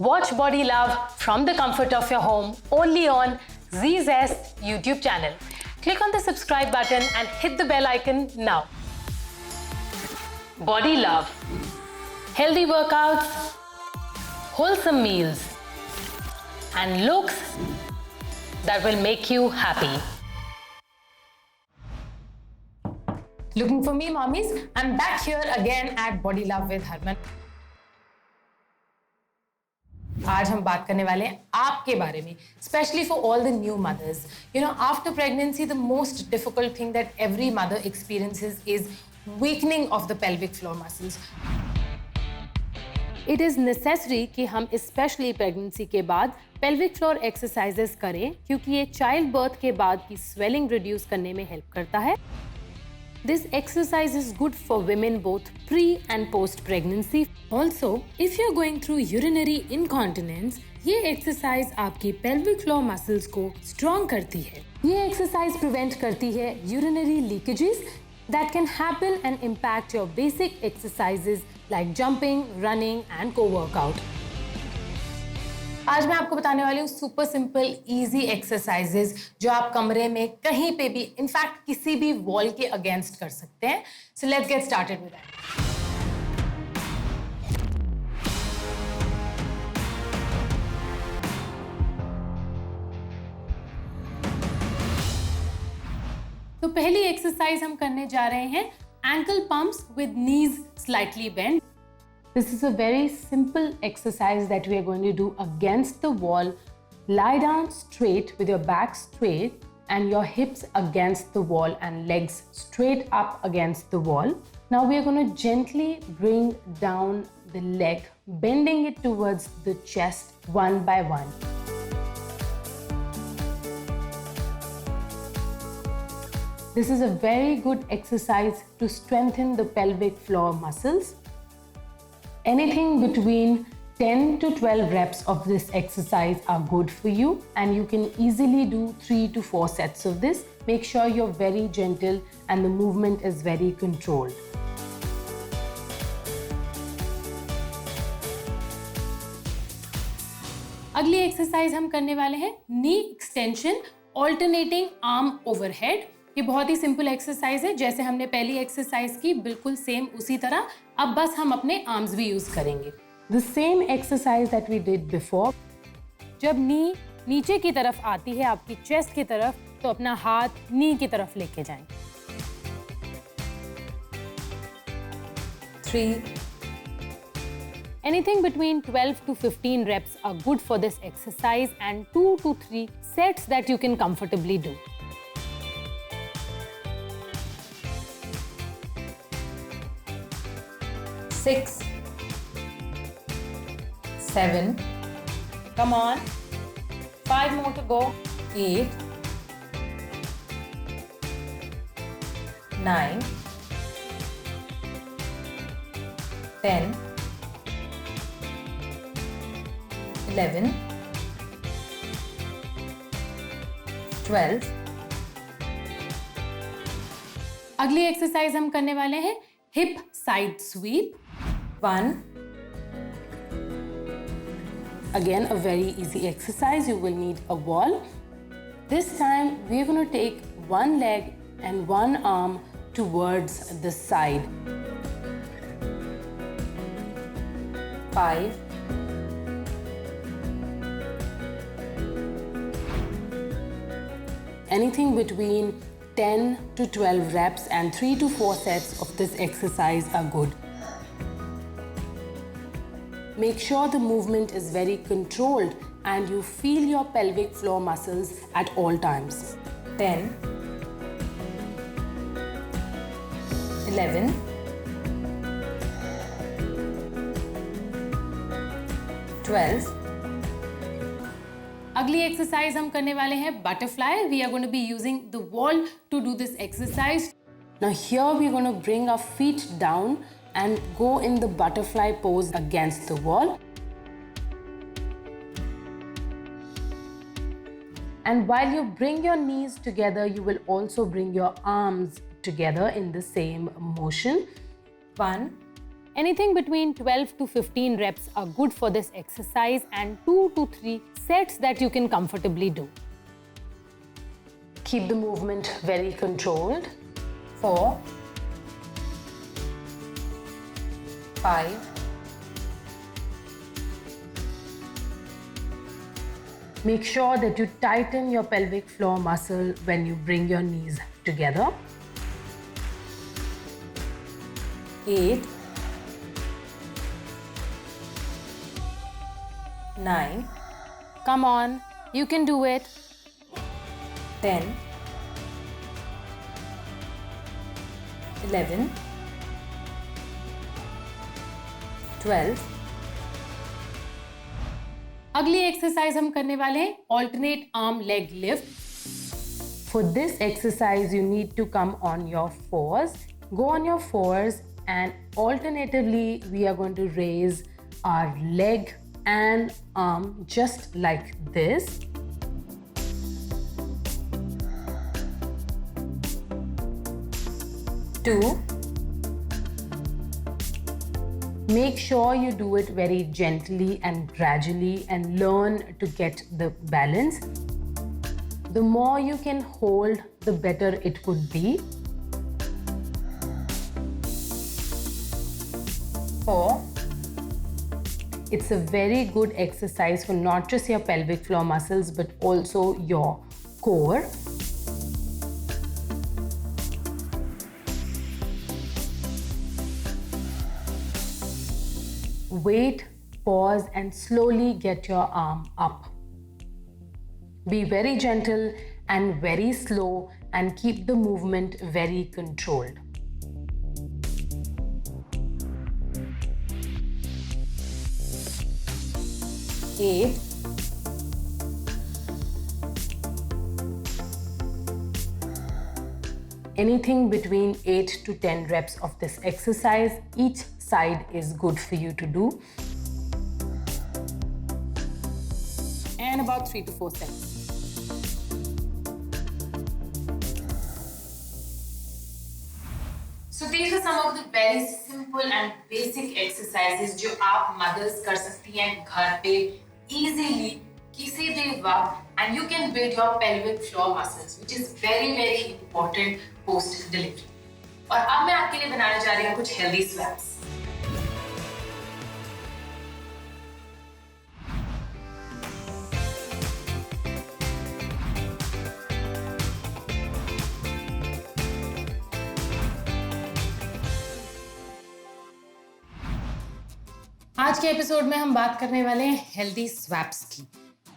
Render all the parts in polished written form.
Watch Body Love from the comfort of your home only on ZZest YouTube channel. Click on the subscribe button and hit the bell icon now. Body Love. Healthy workouts, wholesome meals, and looks that will make you happy. Looking for me, mommies? I'm back here again at Body Love with Harman. आज हम बात करने वाले हैं आपके बारे में, especially for all the new mothers. You know, after pregnancy, the most difficult thing that every mother experiences is weakening of the pelvic floor muscles. It is necessary कि हम especially pregnancy के बाद pelvic floor exercises करें क्योंकि ये child birth के बाद की swelling reduce करने में help करता है. This exercise is good for women both pre and post pregnancy. Also, if you're going through urinary incontinence, ये exercise आपकी pelvic floor muscles को strong करती है. ये exercise prevent करती है urinary leakages that can happen and impact your basic exercises like jumping, running and co-workout. आज मैं आपको बताने वाली हूँ सुपर सिंपल इजी एक्सरसाइजेज जो आप कमरे में कहीं पे भी इनफैक्ट किसी भी वॉल के अगेंस्ट कर सकते हैं. So let's get started with that. तो पहली एक्सरसाइज हम करने जा रहे हैं ankle pumps with knees slightly bend. This is a very simple exercise that we are going to do against the wall. Lie down straight with your back straight and your hips against the wall and legs straight up against the wall. Now we are going to gently bring down the leg, bending it towards the chest one by one. This is a very good exercise to strengthen the pelvic floor muscles. Anything between 10 to 12 reps of this exercise are good for you and you can easily do 3 to 4 sets of this. Make sure you're very gentle and the movement is very controlled. अगली exercise हम करने वाले हैं नी extension alternating arm overhead. ये बहुत ही simple exercise है, जैसे हमने पहली एक्सरसाइज की बिल्कुल सेम उसी तरह. अब बस हम अपने आर्म्स भी यूज करेंगे. The same exercise that we did before. जब नी नीचे की तरफ आती है आपकी चेस्ट की तरफ तो अपना हाथ नी की तरफ लेके जाएं. 3. Anything between 12 to 15 reps are good for this exercise and 2 to 3 sets that you can comfortably do. 6, 7, come on, 5 more to go, 8, 9, 10, 11, 12. अगली एक्सरसाइज हम करने वाले हैं hip side sweep. 1. Again, a very easy exercise. You will need a wall. This time, we're going to take one leg and one arm towards the side. 5. Anything between 10 to 12 reps and 3 to 4 sets of this exercise are good. Make sure the movement is very controlled and you feel your pelvic floor muscles at all times. 10, 11, 12. अगली exercise हम करने वाले हैं butterfly. We are going to be using the wall to do this exercise. Now here we're going to bring our feet down and go in the butterfly pose against the wall. And while you bring your knees together, you will also bring your arms together in the same motion. 1, Anything between 12 to 15 reps are good for this exercise and 2 to 3 sets that you can comfortably do. Keep the movement very controlled. 4, 5, make sure that you tighten your pelvic floor muscle when you bring your knees together. 8, 9, come on, you can do it. 10, 11, 12. अगली exercise हम करने वाले हैं alternate arm leg lift. For this exercise, you need to come on your fours. Go on your fours and alternatively, we are going to raise our leg and arm just like this. Two. Make sure you do it very gently and gradually and learn to get the balance. The more you can hold, the better it would be. 4. It's a very good exercise for not just your pelvic floor muscles but also your core. Wait, pause, and slowly get your arm up. Be very gentle and very slow and keep the movement very controlled. 8, between 8 to 10 reps of this exercise. Each side is good for you to do. And about 3 to 4 seconds. So these are some of the very simple and basic exercises जो आप mothers कर सकती हैं घर पे easily किसी भी वक्त, and you can build your pelvic floor muscles, which is very very important post delivery. और अब मैं आपके लिए बनाने जा रही हूँ कुछ healthy swaps. आज के एपिसोड में हम बात करने वाले हैं हेल्दी स्वैप्स की,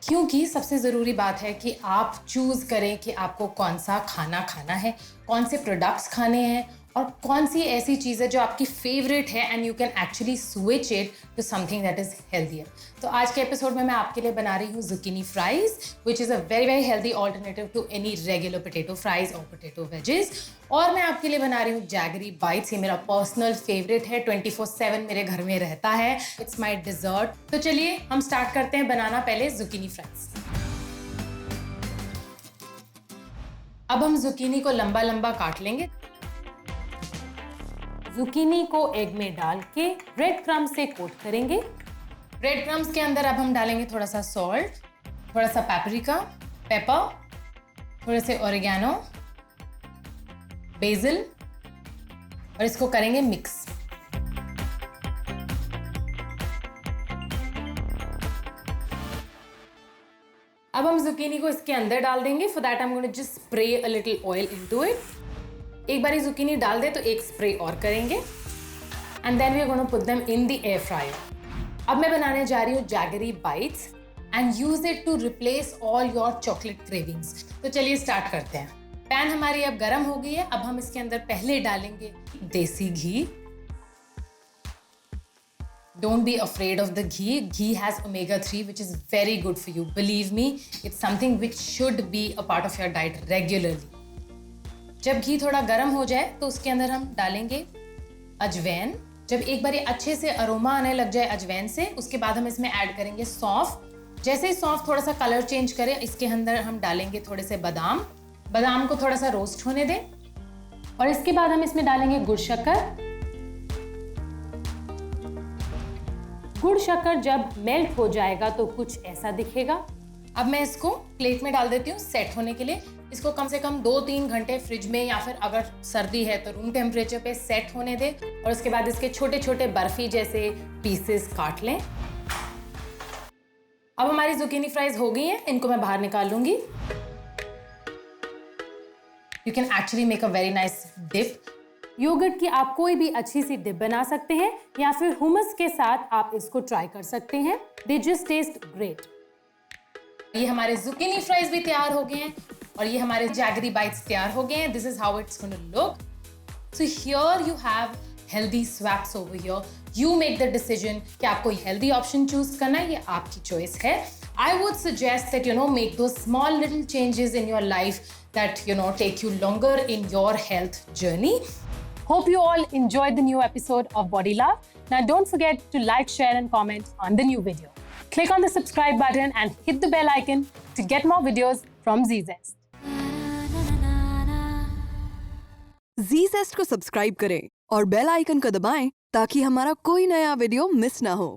क्योंकि सबसे ज़रूरी बात है कि आप चूज़ करें कि आपको कौन सा खाना खाना है, कौन से प्रोडक्ट्स खाने हैं और कौन सी ऐसी चीज़ है जो आपकी फेवरेट है and you can actually switch it to something that is healthier. तो आज के एपिसोड में मैं आपके लिए बना रही हूँ zucchini fries, which is a very very healthy alternative to any regular potato fries और पोटैटो वेजेस. और मैं आपके लिए बना रही हूँ जैगरी बाइट्स. ये मेरा पर्सनल फेवरेट है, 24/7 मेरे घर में रहता है. It's my dessert. तो चलिए हम स्टार्ट करते हैं बनाना पहले zucchini फ्राइज. अब हम zucchini को लंबा लंबा काट लेंगे. zucchini को एग में डाल के ब्रेड क्रम्स से कोट करेंगे. ब्रेड क्रम्स के अंदर अब हम डालेंगे थोड़ा सा सॉल्ट, थोड़ा सा पेपरिका, पेपर, थोड़े से ओरिगैनो, बेसिल और इसको करेंगे मिक्स. अब हम zucchini को इसके अंदर डाल देंगे. For that I am going to just spray a little oil into it. एक बार zucchini डाल दे तो एक स्प्रे और करेंगे and then we are going to put them in the air fryer. अब मैं बनाने जा रही हूँ jaggery bites and use it to replace all your chocolate cravings. तो चलिए स्टार्ट करते हैं. पैन हमारी अब गर्म हो गई है. अब हम इसके अंदर पहले डालेंगे देसी घी. Don't be afraid of the ghee. Ghee has omega-3, which is very good for you. Believe me, it's something which should be a part of your diet regularly. जब घी थोड़ा गर्म हो जाए तो उसके अंदर हम डालेंगे अजवैन. जब एक बार ये अच्छे से अरोमा आने लग जाए अजवैन से, उसके बाद हम इसमें ऐड करेंगे सौंफ. जैसे ही सौंफ थोड़ा सा कलर चेंज करे, इसके अंदर हम डालेंगे थोड़े से बादाम. बादाम को थोड़ा सा रोस्ट होने दें और इसके बाद हम इसमें डालेंगे गुड़ शक्कर. गुड़ शक्कर जब मेल्ट हो जाएगा तो कुछ ऐसा दिखेगा। अब मैं इसको प्लेट में डाल देती हूँ सेट होने के लिए। इसको कम से कम 2-3 घंटे फ्रिज में या फिर अगर सर्दी है तो रूम टेम्परेचर पे सेट होने दें और उसके बाद इसके छोटे छोटे बर्फी जैसे पीसेस काट लें। अब हमारी जुकीनी फ्राइज हो गई हैं, इनको मैं बाहर निकाल लूंगी। You can actually make a very nice dip. Yoghurt की आप कोई भी अच्छी सी डिप बना सकते हैं या फिर हुमस के साथ आप इसको ट्राई कर सकते हैं। They just taste great. ये हमारे जुकीनी फ्राइज भी तैयार हो गए हैं और ये हमारे जैगरी बाइट्स तैयार हो गए हैं। This is how it's gonna look. So here you have healthy swaps over here. You make the decision कि आपको हेल्दी ऑप्शन चूज करना है, ये आपकी चॉइस है। I would suggest that make दो small little changes in your life that take you longer in your health journey. Hope you all enjoyed the new episode of Body Love. Now don't forget to like, share and comment on the new video. Click on the subscribe button and hit the bell icon to get more videos from Zest. Zest को subscribe करें और bell icon को दबाएं ताकि हमारा कोई नया video miss ना हो।